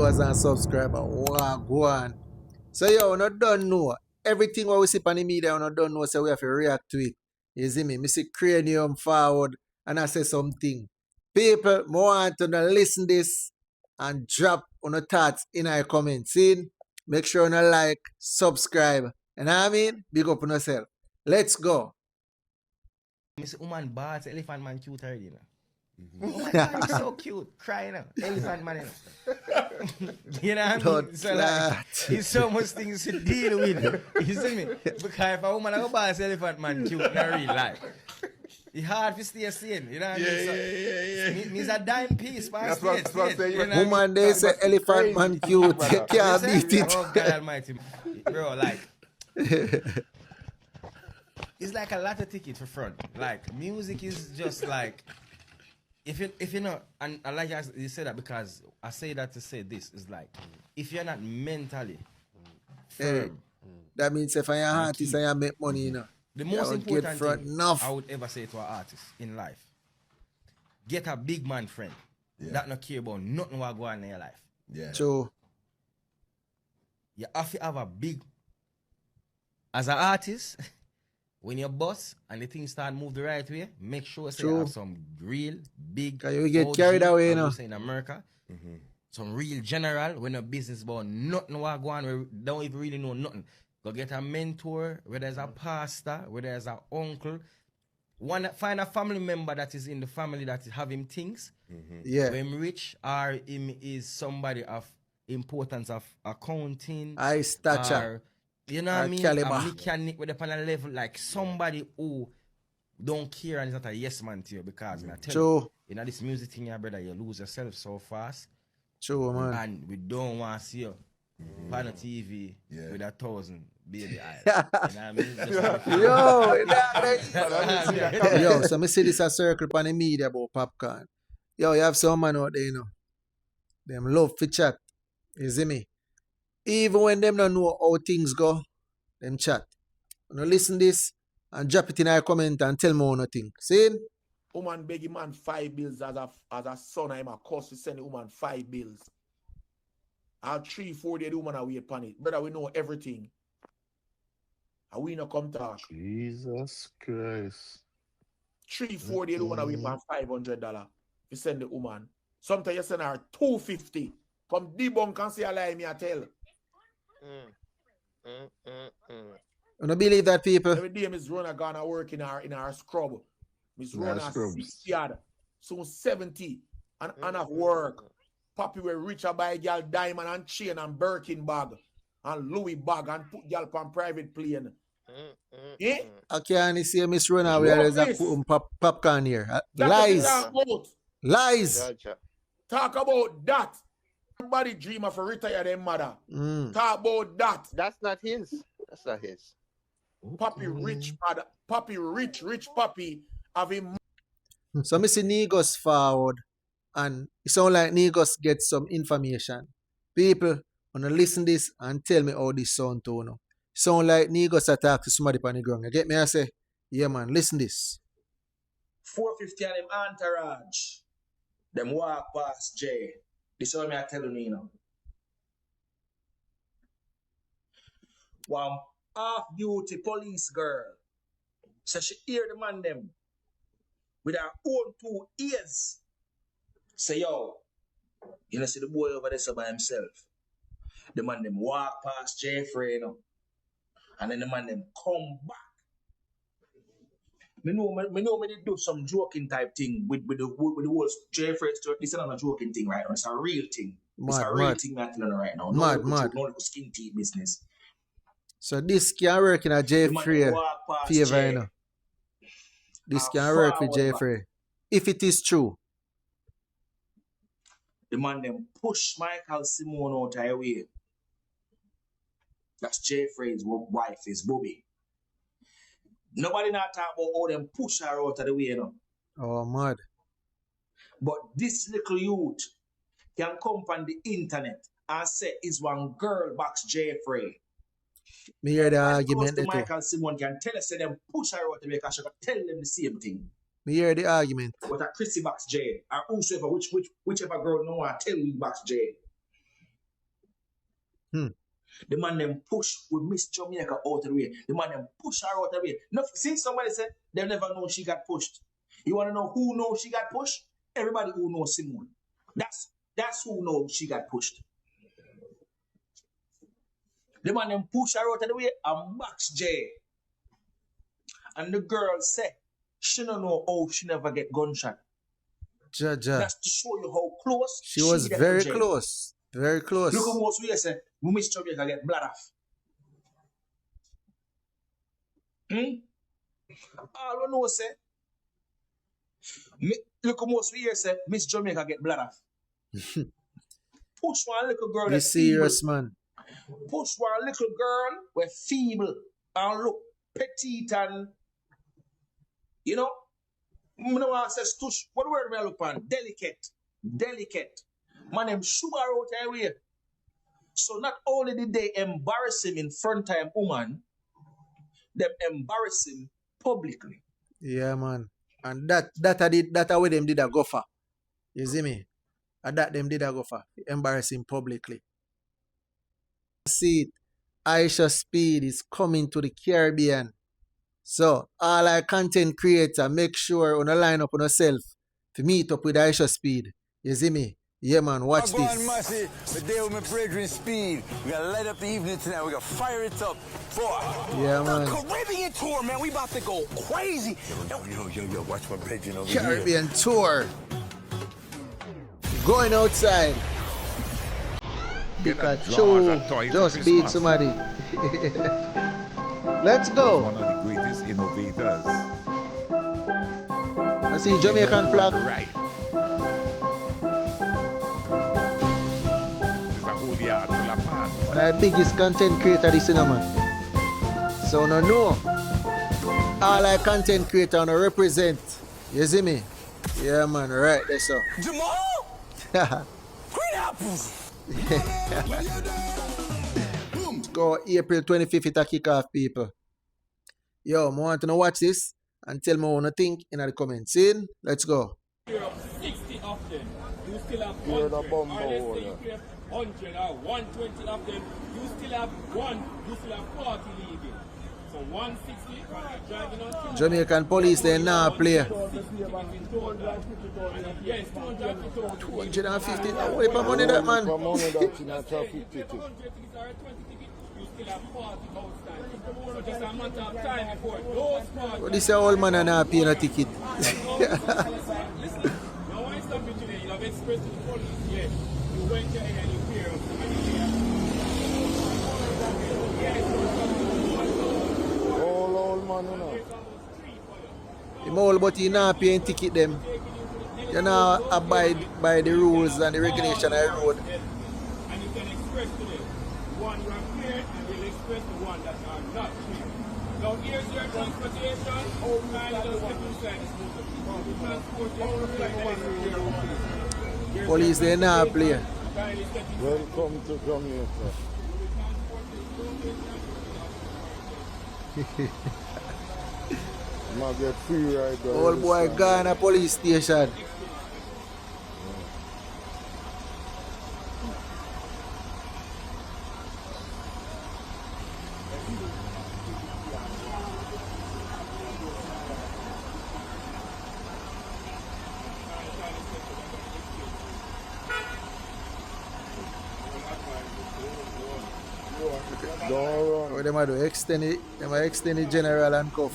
viewers and subscribers. Wow, go on. So yo, we not done know. Everything what we see on the media, we not done know, so we have to react to it. You see me? Me see Kranium forward and I say something. People, more want to listen this and drop on the thoughts in our comments. See? Make sure you like, subscribe. And I mean, big up on yourself. Let's go. Mr. Woman Bart, elephant man cute already, you know. Oh my God, he's so cute, crying out. Elephant man, you know. You know what I mean? So like, it's so much things to deal with. You see me? Because if a woman go boss elephant man cute in real life, it's hard to stay sane. You know what I mean? So, me's a dime piece, That's what I'm saying. you know Woman, they say elephant man cute. You can't beat it. Oh God Almighty, bro, like. It's like a lot of tickets for front. Like music is just like if you know, and I like you say that because I say that to say this is like if you're not mentally firm, that means if I'm an artist and I make money, you know. The most important thing I would ever say to an artist in life: get a big man friend that not care about nothing what go on in your life. Yeah. True. You have to have a big as an artist. When you're boss and the things start move the right way, make sure you have some real big. You get carried away, you know. In America, some real general when a business about nothing what go on, we don't even really know nothing. Go get a mentor, whether it's a pastor, whether it's an uncle. Find a family member that is in the family that is having things. Yeah. When rich or him is somebody of importance of accounting. High stature. Or, you know what I mean? Caliber. A mechanic with upon a level like somebody who don't care and is not a yes man to you because I tell you, you know this music thing, brother, you lose yourself so fast. True, man. And we don't want to see you on the TV with 1,000 baby eyes. You know what I mean? Yo, so me see this a circle on the media about Popcaan. Yo, you have some man out there, you know. Them love for chat. You see me? Even when them don't know how things go, them chat. You know, listen this and drop it in our comment and tell me what you think. See? Woman beg him man 5 bills as a son. I'm a cost to send the woman 5 bills. I'll 3-4 days the woman wait upon it. Brother, we know everything. And we not come talk. Jesus Christ. 3-4 days the woman wait upon $500. You send the woman. Sometimes you send her $250. Come debunk and say a lie me I tell. You don't believe that, people? Every day Miss Rona gonna work in our scrub. Miss Rona 60 yard, soon 70 and have work. Papi will reach a buy girl diamond and chain and Birkin bag and Louis bag and put girl on private plane. Yeah? I can't see Miss Rona where there's a Popcaan here. Lies. Lies. Talk about that. Everybody dream of a retire their mother. Talk about that. That's not his. That's not his. Papi rich mother. Papi rich papi have him. So I see Negos forward and it sounds like Negos get some information. People wanna listen this and tell me how this sound to you. Sound like Negos attack to somebody on the ground. You get me? I say, yeah man, listen this. 450 and them entourage. Them walk past Jay. This is what I tell you now. One half-duty police girl. So she hear the man them with her own 2 ears. Say, yo, you know see the boy over there so by himself. The man them walk past Jeffrey, you know. And then the man them come back. Me know me did do some joking type thing with the whole Jeffrey story. This is not a joking thing right now. It's a real thing. It's a real thing I'm telling you right now. Mad. No skin teeth business. So this can work in a Jeffrey favor, you know. This can work with Jeffrey. If it is true. The man them push Michael Simone out of the way. That's Jeffrey's wife, is Bobby. Nobody not talk about how them push her out of the way, you know. Oh, mad. But this little youth can come on the internet and say it's one girl box Jeffrey. Me hear the argument there too. Michael Simone can tell us that them push her out of the way because she can tell them the same thing. Me hear the argument. But a Chrissy box J or whosoever, whichever girl no one tell we box J. The man them push with Miss Jamaica out of the way. The man them push her out of the way. No, see, somebody said they never know she got pushed. You want to know who knows she got pushed? Everybody who knows Simone. That's who knows she got pushed. The man them push her out of the way and Max J. And the girl said she don't know how she never get gunshot. Jaja. That's to show you how close She was very close. Very close. Look how most we say, we Miss Jamaica get blood off. All we know say, look how most we say, Miss Jamaica get blood off. Push one little girl Be serious, feeble. man. Push one little girl with feeble and look petite and, you know, says tush. What word may I look on? Delicate. Man, them sugar out her way. So not only did they embarrass him in front of a woman, them embarrass him publicly. Yeah, man. And that way them did a go for. You see me? And that them did a go for. Embarrass him publicly. See it. IShowSpeed is coming to the Caribbean. So all our content creator, make sure on line up on yourself to meet up with IShowSpeed. You see me? Yeah, man, watch this. Massey, the day with my brethren Speed. We're gonna light up the evening tonight. We're gonna fire it up. Boy. Yeah, man. The Caribbean tour, man. We about to go crazy. Yo, watch my brethren over Caribbean tour. Going outside. Pikachu just beat somebody. Let's go. One of the greatest innovators. I see Jamaican flag. Right. My biggest content creator this man. So no all our content creator no represent. You see me? Yeah, man, right there, so. Jamal? Green apples. Go April 25th it a kick off, people. Yo, I want to know watch this and tell me what you think in the comments. See? Let's go. 60 of them, you still have 100. Or let's say you have 100 or 120 of them, you still have 40 leaving. So 160 driving on. Jamaican police, they now play. Yes, 250. What is the money that, man? So just a matter of time before those parties. What this old man and not paying a ticket? Listen, now why stop you today? You have expressed to the police, yes. You went there and you clear up Old man, you know. Him old, but he not paying ticket them. You know, abide by the rules and the regulation of the road. and you can express to them one you are clear and you'll express the one that are not clear. Now here's your transportation. Kindly just step inside this motor. Transport Police, they not play. Welcome to Jamaica. Might get free right there. Old boy gone a police station. Don't run. What them a do? Extend it. Them a extend the general and cuff.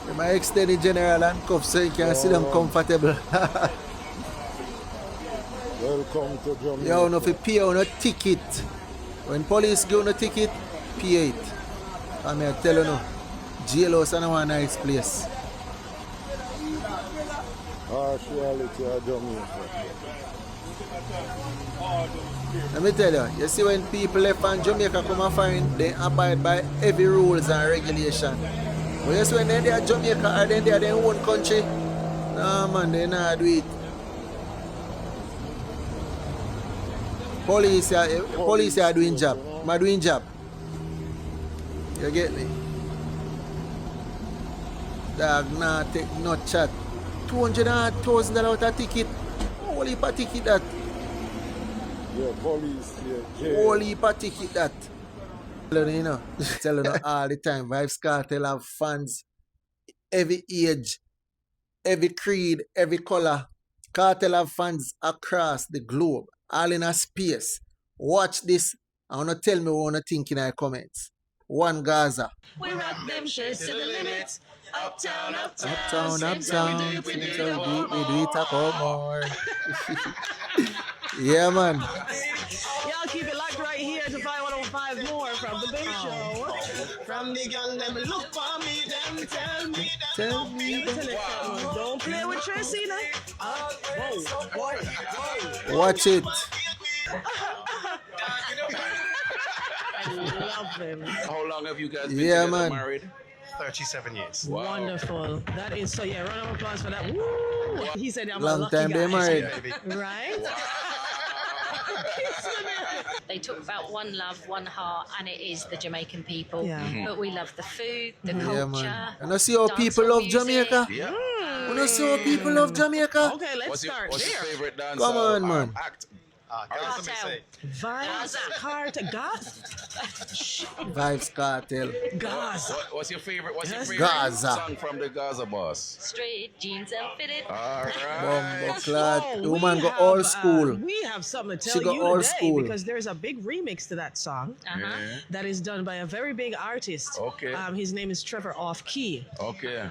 Them a extend the general and cuff so you can sit them comfortable. Welcome to Jamaica. Yo, no fi pay on a ticket. When police give on a ticket, pay it. I mean, I tell you no. Jail house is not a nice place. Harsh reality of Jamaica. Let me tell you, you see when people left from Jamaica come and find, they abide by every rules and regulation. But you see when they are Jamaica or then they are their own country, nah man, they not do it. Police are doing job. I'm doing job. You get me? Dog, nah, take no chat. $200,000 out of ticket. Holy heap of ticket that. Yeah, police, yeah, Holy heap of ticket that. Telling you know, telling you all the time. Vibes Cartel have fans every age, every creed, every color. Cartel have fans across the globe, all in a space. Watch this. I wanna tell me what you think in our comments. One Gaza. We rock them shirts to the limit. Uptown, uptown, Uptown, same uptown. time we do it, We do it a couple more. Yeah, man. Y'all keep it locked right here to 5105 more from the Big Show. From the gun, them look for me, them tell me. Tell me. Don't play with Tracy now. Whoa. Watch it. I love them. How long have you guys been Yeah, together, man. married? 37 years. Wow. Wonderful. That is so, yeah, round of applause for that. Woo! He said I'm a Long lucky time guy. they married. Right? They talk about one love, one heart, and it is the Jamaican people. Yeah. But we love the food, the Yeah, culture. man. And I see how people love Jamaica. Yeah. When I see how people love Jamaica. Okay, let's start What's your there. favorite dance? Come on, man. Act. Vibes, Carter, Gas. Vibes Cartel. Gaza. What's your favorite? Gaza. Song from the Gaza boss? Straight jeans and fitted. All Bumbo right. clot. The we woman go have, old school. We have something to She tell go you old today school. because there's a big remix to that song Uh-huh. that is done by a very big artist. Okay. His name is Trevor Off Key, Okay.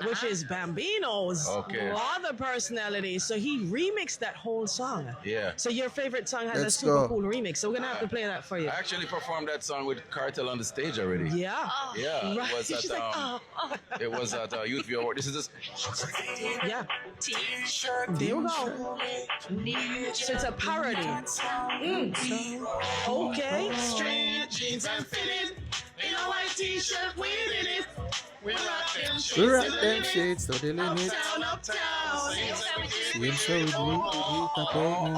which is Bambino's Okay. other personality. So he remixed that whole song. Yeah. So your favorite song has Let's a super go. cool remix. So we're gonna have to play that for you. I actually performed that song with Cartel on the stage already. Yeah. Yeah. Right. It was She's at like, it was at Youth View Award. This is Yeah. There you go. So it's a parody. Okay. Straight jeans and fitted. In a white t-shirt, we did it. We rock them shirts. We rock them shades to the limit. Uptown, uptown. Same so we do it a couple more.